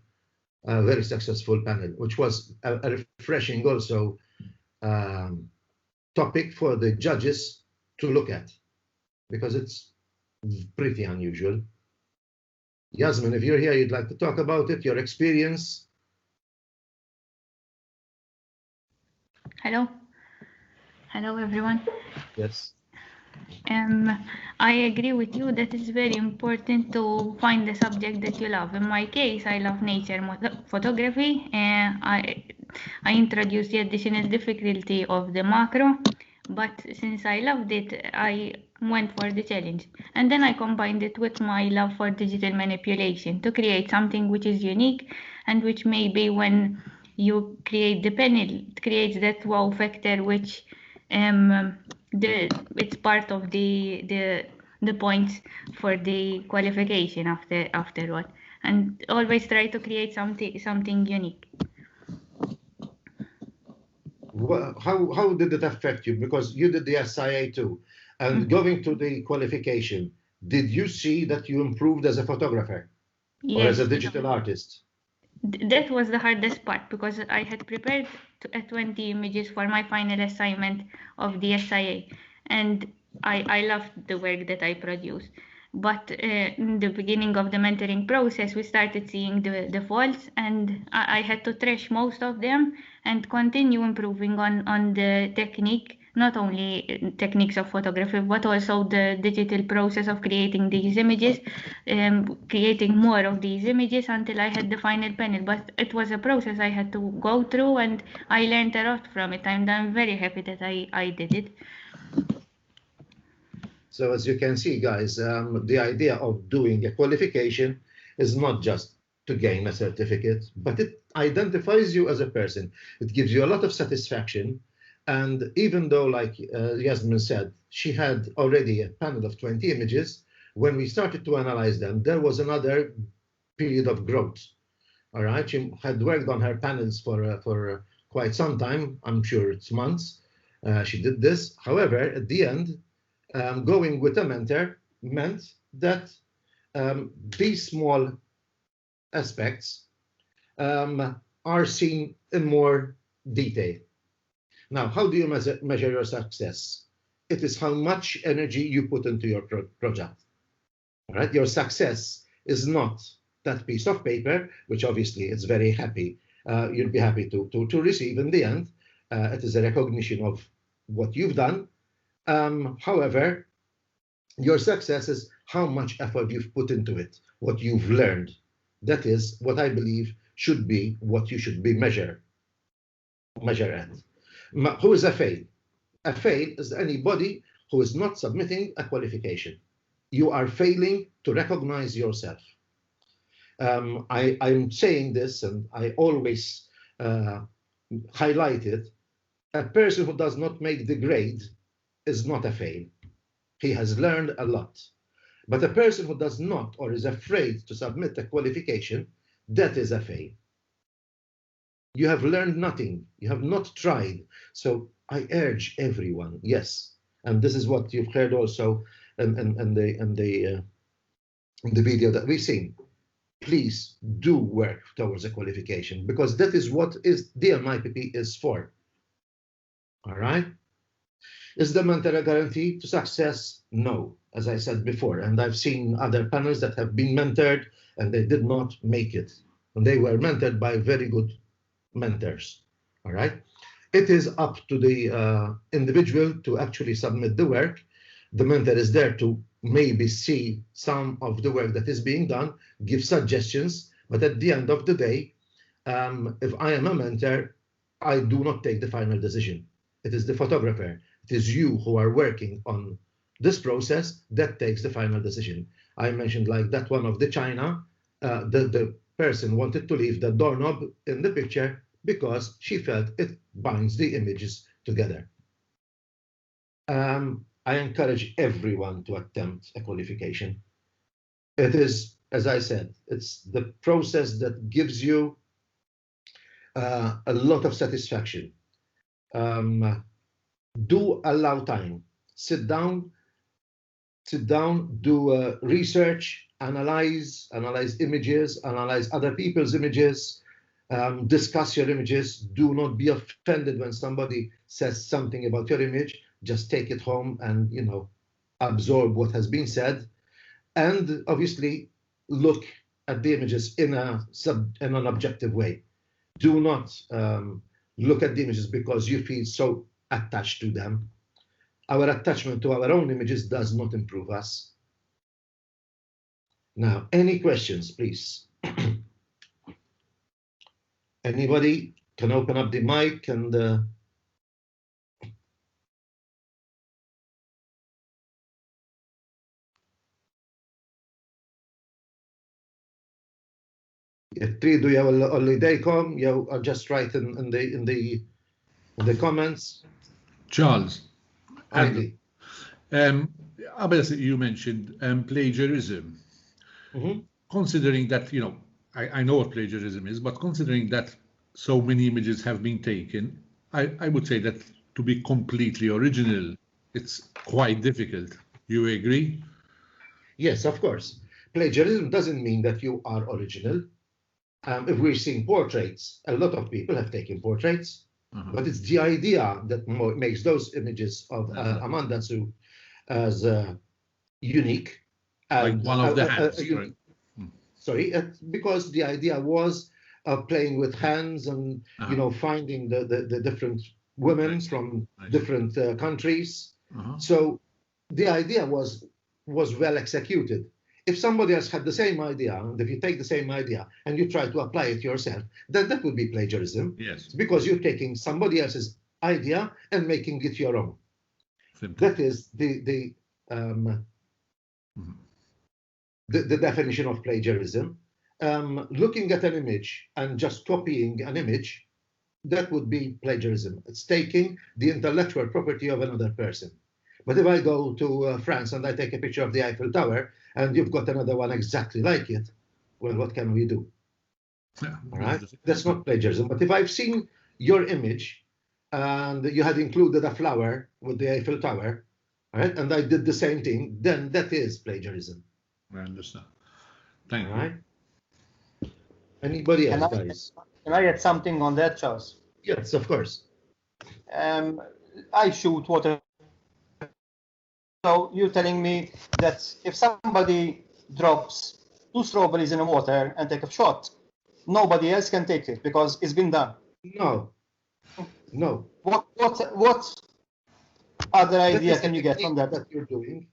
a very successful panel, which was a refreshing also topic for the judges to look at, because it's pretty unusual. Yasmin, if you're here, you'd like to talk about it, your experience. Hello. Hello, everyone. Yes. I agree with you that it's very important to find the subject that you love. In my case, I love nature photography, and I introduced the additional difficulty of the macro, but since I loved it, I went for the challenge. And then I combined it with my love for digital manipulation to create something which is unique and which maybe when you create the panel, it creates that wow factor, which it's part of the points for the qualification afterward, and always try to create something unique. How did it affect you? Because you did the SIA too, and going to the qualification, did you see that you improved as a photographer or as a digital artist? That was the hardest part, because I had prepared 20 images for my final assignment of the SIA, and I loved the work that I produced. But in the beginning of the mentoring process, we started seeing the faults, and I had to trash most of them and continue improving on the technique, not only techniques of photography, but also the digital process of creating these images, creating more of these images until I had the final panel. But it was a process I had to go through, and I learned a lot from it. I'm very happy that I did it. So as you can see, guys, the idea of doing a qualification is not just to gain a certificate, but it identifies you as a person. It gives you a lot of satisfaction. And even though, like Yasmin said, she had already a panel of 20 images, when we started to analyze them, there was another period of growth. All right, she had worked on her panels for quite some time. I'm sure it's months. She did this. However, at the end, going with a mentor meant that these small aspects are seen in more detail. Now, how do you measure your success? It is how much energy you put into your project. All right? Your success is not that piece of paper, which obviously it's very happy. You'll be happy to receive in the end. It is a recognition of what you've done. However, your success is how much effort you've put into it, what you've learned. That is what I believe should be what you should be measure at. Who is a fail? A fail is anybody who is not submitting a qualification. You are failing to recognize yourself. I'm saying this, and I always highlight it. A person who does not make the grade is not a fail. He has learned a lot. But a person who does not or is afraid to submit a qualification, that is a fail. You have learned nothing. You have not tried. So I urge everyone, yes, and this is what you've heard also in the video that we've seen. Please do work towards a qualification, because that is what the MIPP is for. All right? Is the mentor a guarantee to success? No, as I said before, and I've seen other panels that have been mentored and they did not make it. And they were mentored by very good mentors. All right? It is up to the individual to actually submit the work. The mentor is there to maybe see some of the work that is being done, give suggestions, but at the end of the day, if I am a mentor, I do not take the final decision. It is the photographer. It is you who are working on this process that takes the final decision. I mentioned like that one of the China, the person wanted to leave the doorknob in the picture because she felt it binds the images together. I encourage everyone to attempt a qualification. It is, as I said, it's the process that gives you a lot of satisfaction. Do allow time. Sit down, do research, analyze images, analyze other people's images, discuss your images. Do not be offended when somebody says something about your image. Just take it home and, you know, absorb what has been said. And obviously look at the images in an objective way. Do not look at the images because you feel so attached to them. Our attachment to our own images does not improve us. Now, any questions, please? Anybody can open up the mic and tridu jew olidejkom jew just write in the comments. Charles, Andy. you mentioned plagiarism. Mm-hmm. Considering that, you know, I know what plagiarism is, but considering that so many images have been taken, I would say that to be completely original, it's quite difficult. You agree? Yes, of course. Plagiarism doesn't mean that you are original. If we're seeing portraits, a lot of people have taken portraits, but it's the idea that makes those images of Amanda Sue as unique. Like one of the hands, right? Sorry, because the idea was playing with hands and you know, finding the different women from different countries. So the idea was well executed. If somebody else had the same idea, and if you take the same idea and you try to apply it yourself, then that would be plagiarism. Yes. Because you're taking somebody else's idea and making it your own. Simple. That is the definition of plagiarism. Looking at an image and just copying an image, that would be plagiarism. It's taking the intellectual property of another person. But if I go to France and I take a picture of the Eiffel Tower and you've got another one exactly like it, well, what can we do? Yeah, all right, that's not plagiarism. But if I've seen your image and you had included a flower with the Eiffel Tower, right? And I did the same thing, then that is plagiarism. I understand. Thank All you. right. Anybody else, Can guys? Can I add something on that, Charles? Yes, of course. I shoot water. So you're telling me that if somebody drops 2 strawberries in the water and take a shot, nobody else can take it because it's been done. No. No. What other idea can you get from that? That you're doing.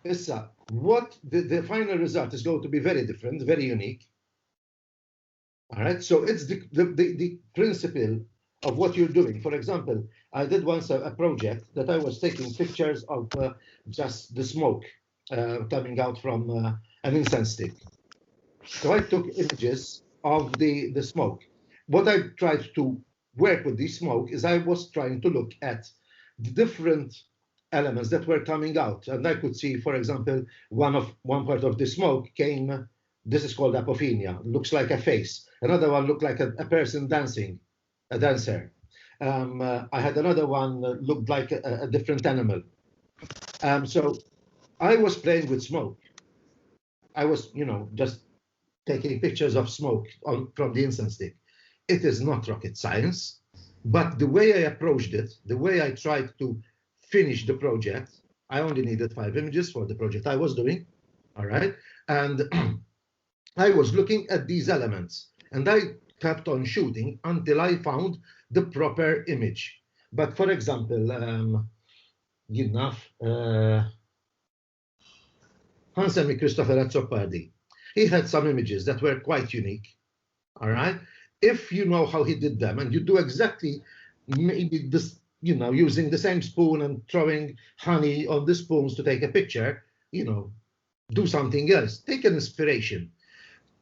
Issa, what the final result is going to be very different, very unique. All right. So it's the principle of what you're doing. For example, I did once a project that I was taking pictures of just the smoke coming out from an incense stick. So I took images of the smoke. What I tried to work with the smoke is I was trying to look at the different elements that were coming out. And I could see, for example, one part of the smoke came, this is called apophenia, looks like a face. Another one looked like a person dancing, a dancer. I had another one that looked like a different animal. So I was playing with smoke. I was, just taking pictures of smoke from the incense stick. It is not rocket science, but the way I approached it, the way I tried to finish the project, I only needed 5 images for the project I was doing, all right? And I was looking at these elements, and I kept on shooting until I found the proper image. But for example, Hansemi Christopher Azzopardi, he had some images that were quite unique, all right? If you know how he did them, and you do exactly maybe this, using the same spoon and throwing honey on the spoons to take a picture, do something else. Take an inspiration.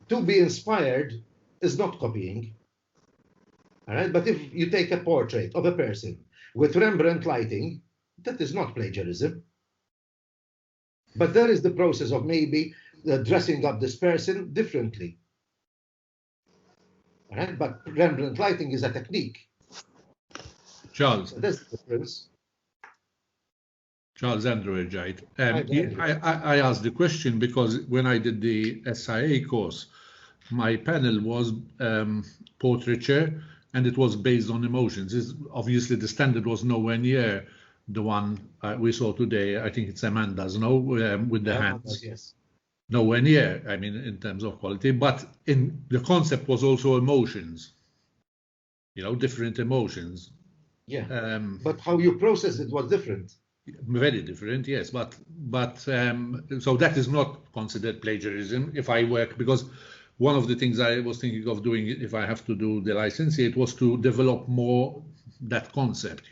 To be inspired is not copying, all right? But if you take a portrait of a person with Rembrandt lighting, that is not plagiarism. But there is the process of maybe dressing up this person differently. All right? But Rembrandt lighting is a technique. Charles. So that's the difference. Charles Andrew Ejait. I asked the question because when I did the SIA course, my panel was portraiture, and it was based on emotions. Obviously, the standard was nowhere near the one we saw today. I think it's Amanda's, with the hands. Yes. Nowhere near, I mean, in terms of quality. But in the concept was also emotions, different emotions. Yeah. But how you process it was different. Very different, yes. But so that is not considered plagiarism if I work, because one of the things I was thinking of doing if I have to do the licensing, it was to develop more that concept,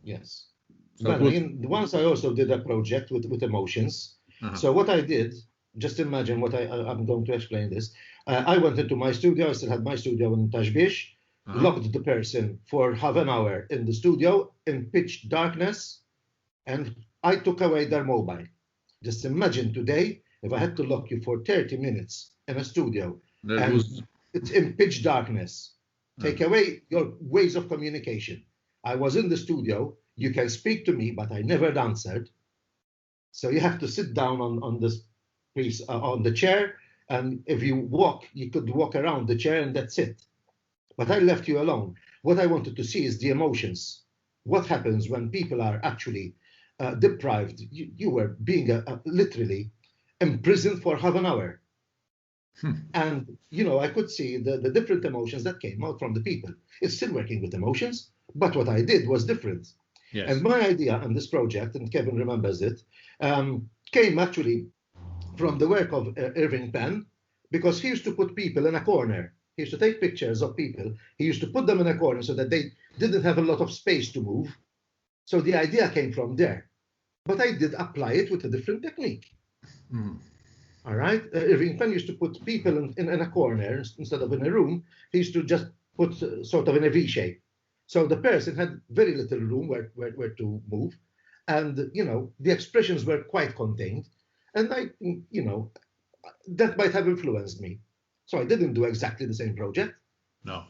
Yes. So But once I also did a project with emotions. So what I did, just imagine what I'm going to explain this. I went into my studio. I still had my studio in Tashbish, locked the person for half an hour in the studio in pitch darkness, and I took away their mobile. Just imagine today, if I had to lock you for 30 minutes in a studio, it's in pitch darkness, take away your ways of communication. I was in the studio, you can speak to me, but I never answered. So you have to sit down on this piece, on the chair, and if you walk, you could walk around the chair and that's it. But I left you alone. What I wanted to see is the emotions. What happens when people are actually deprived? You were being literally imprisoned for half an hour. And, I could see the different emotions that came out from the people. It's still working with emotions, but what I did was different. Yes. And my idea on this project, and Kevin remembers it, came actually from the work of Irving Penn, because he used to put people in a corner. He used to take pictures of people. He used to put them in a corner so that they didn't have a lot of space to move. So the idea came from there. But I did apply it with a different technique. All right? Irving Penn used to put people in a corner instead of in a room. He used to just put sort of in a V shape. So the person had very little room where to move. And, the expressions were quite contained. And I think, that might have influenced me. So I didn't do exactly the same project. No.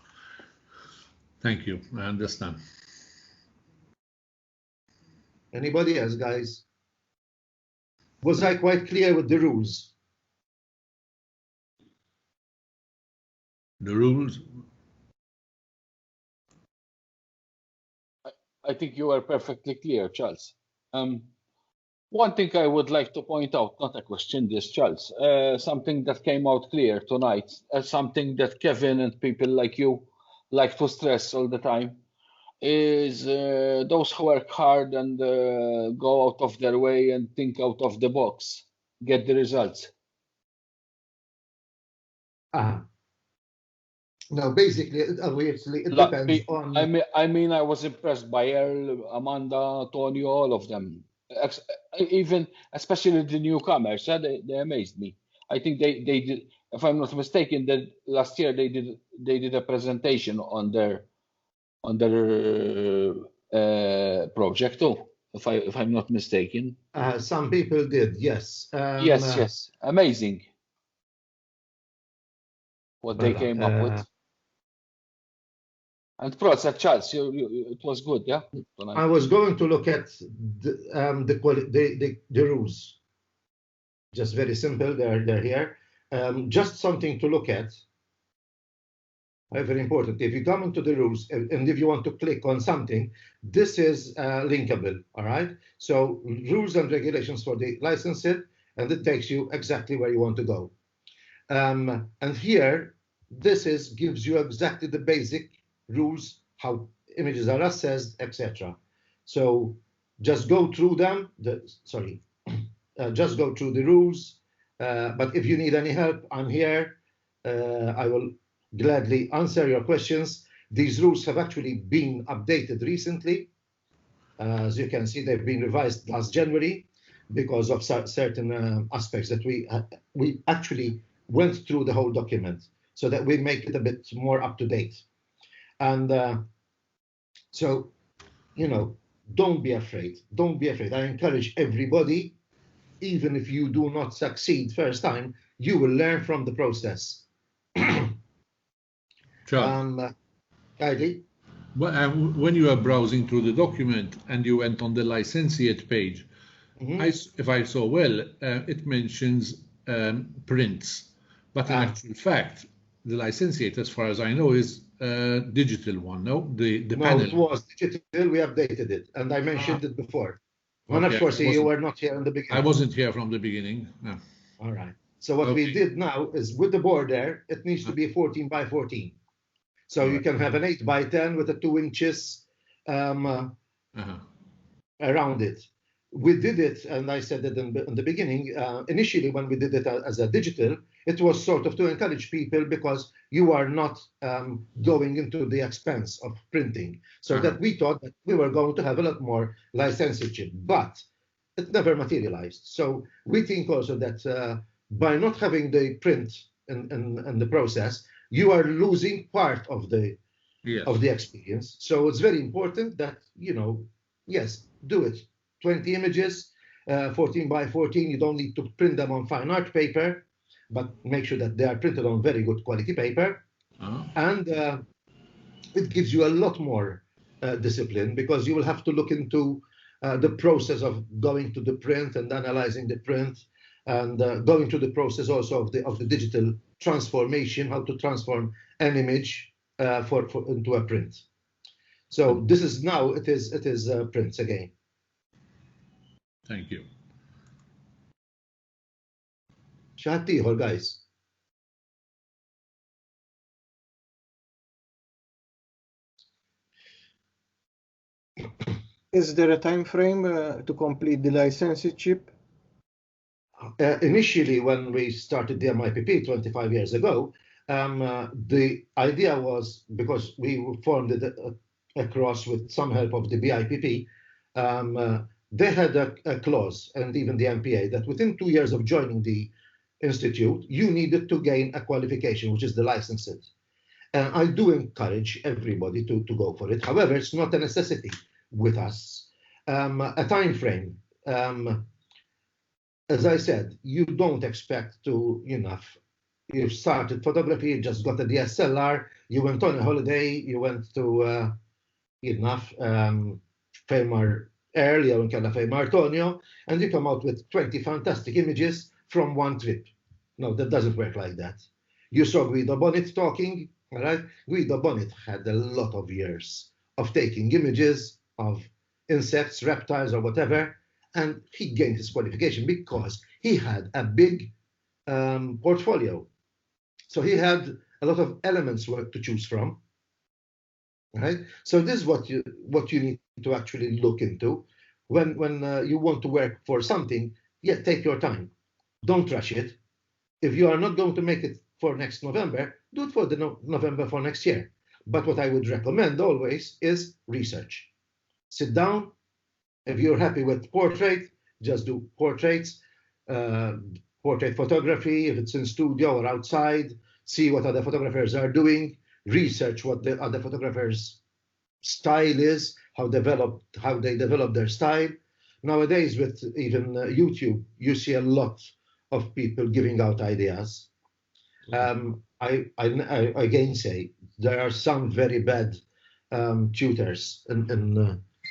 Thank you. I understand. Anybody else, guys? Was I quite clear with the rules? The rules. I think you were perfectly clear, Charles. One thing I would like to point out, not a question, this, Charles, something that came out clear tonight, something that Kevin and people like you like to stress all the time, is those who work hard and go out of their way and think out of the box, get the results. No, basically, obviously, it depends on. I mean, I was impressed by Earl, Amanda, Tony, all of them. Even, especially the newcomers, they amazed me. I think they did, if I'm not mistaken, that last year they did a presentation on their project too, if I'm not mistaken. Some people did, yes. Yes, amazing what they came up with. And props at Charles, it was good, yeah. Tonight. I was going to look at the rules. Just very simple. They're here. Just something to look at. Very important. If you come into the rules and if you want to click on something, this is linkable. All right. So rules and regulations for the licensed, and it takes you exactly where you want to go. And here, this gives you exactly the basic rules, how images are assessed, etc. So just go through them. Just go through the rules. But if you need any help, I'm here. I will gladly answer your questions. These rules have actually been updated recently. As you can see, they've been revised last January because of certain aspects that we actually went through the whole document so that we make it a bit more up to date. And so, don't be afraid. Don't be afraid. I encourage everybody, even if you do not succeed first time, you will learn from the process. Charles, when you are browsing through the document and you went on the licentiate page, if I saw well, it mentions prints, but in actual fact, the licentiate, as far as I know, is digital one. No, the panel. It was digital. We updated it, and I mentioned it before. Okay, of course, you were not here in the beginning. I wasn't here from the beginning. No. All right. So what we did now is with the border, it needs to be 14 by 14. So you can have an 8 by 10 with a 2 inches around it. We did it, and I said it in the beginning, initially when we did it as a digital, it was sort of to encourage people because you are not going into the expense of printing. So that we thought that we were going to have a lot more licensure, but it never materialized. So we think also that by not having the print in the process, you are losing part of the experience. So it's very important that, yes, do it. 20 images, 14 by 14. You don't need to print them on fine art paper, but make sure that they are printed on very good quality paper. And it gives you a lot more discipline because you will have to look into the process of going to the print and analyzing the print and going through the process also of the digital transformation, how to transform an image into a print. So this is now, it is prints again. Thank you. Shatiħor, guys. Is there a time frame to complete the licenseship? Initially, when we started the MIPP 25 years ago, the idea was, because we formed it across with some help of the BIPP, they had a clause, and even the MPA, that within 2 years of joining the institute, you needed to gain a qualification, which is the licensed. I do encourage everybody to go for it. However, it's not a necessity with us. A time frame. As I said, you don't expect to, you started photography, you just got a DSLR, you went on a holiday, you went to, Famar earlier in Cafe Martonio, and you come out with 20 fantastic images from one trip. No, that doesn't work like that. You saw Guido Bonnet talking, all right? Guido Bonnet had a lot of years of taking images of insects, reptiles, or whatever, and he gained his qualification because he had a big portfolio. So he had a lot of elements to choose from, right? So this is what you need to actually look into when you want to work for something. Yeah, take your time. Don't rush it. If you are not going to make it for next November, do it for the November for next year. But what I would recommend always is research. Sit down. If you're happy with portrait, just do portraits, portrait photography, if it's in studio or outside, see what other photographers are doing, research what the other photographers' style is, how they develop their style. Nowadays, with even YouTube, you see a lot of people giving out ideas. I again say there are some very bad tutors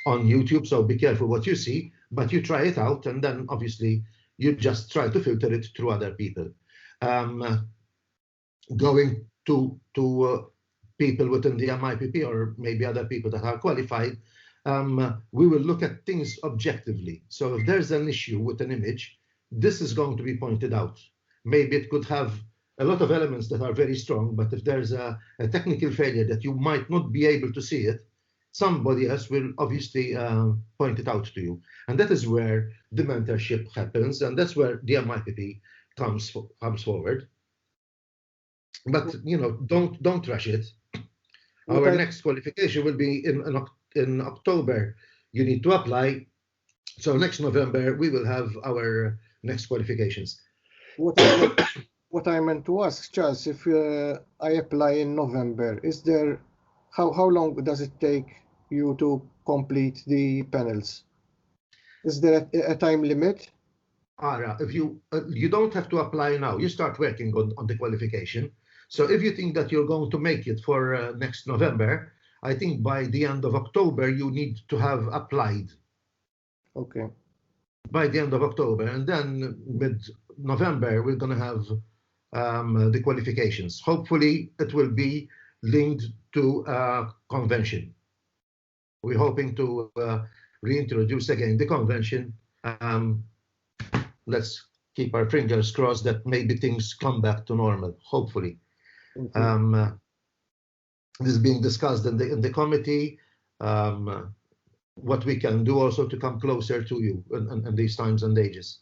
on YouTube, so be careful what you see, but you try it out, and then obviously you just try to filter it through other people. Going to people within the MIPP or maybe other people that are qualified, we will look at things objectively. So if there's an issue with an image, this is going to be pointed out. Maybe it could have a lot of elements that are very strong, but if there's a technical failure that you might not be able to see it, somebody else will obviously point it out to you. And that is where the mentorship happens, and that's where the MIPP comes forward. But don't rush it. Our next qualification will be in October. You need to apply. So next November we will have our next qualifications. What I meant to ask, Charles, if I apply in November, is there how long does it take you to complete the panels? Is there a time limit? Ara, if you don't have to apply now, you start working on the qualification. So if you think that you're going to make it for next November, I think by the end of October you need to have applied. Okay. By the end of October, and then mid-November we're going to have the qualifications. Hopefully it will be linked to a convention. We're hoping to reintroduce again the convention. Let's keep our fingers crossed that maybe things come back to normal, hopefully. This is being discussed in the committee, what we can do also to come closer to you in these times and ages.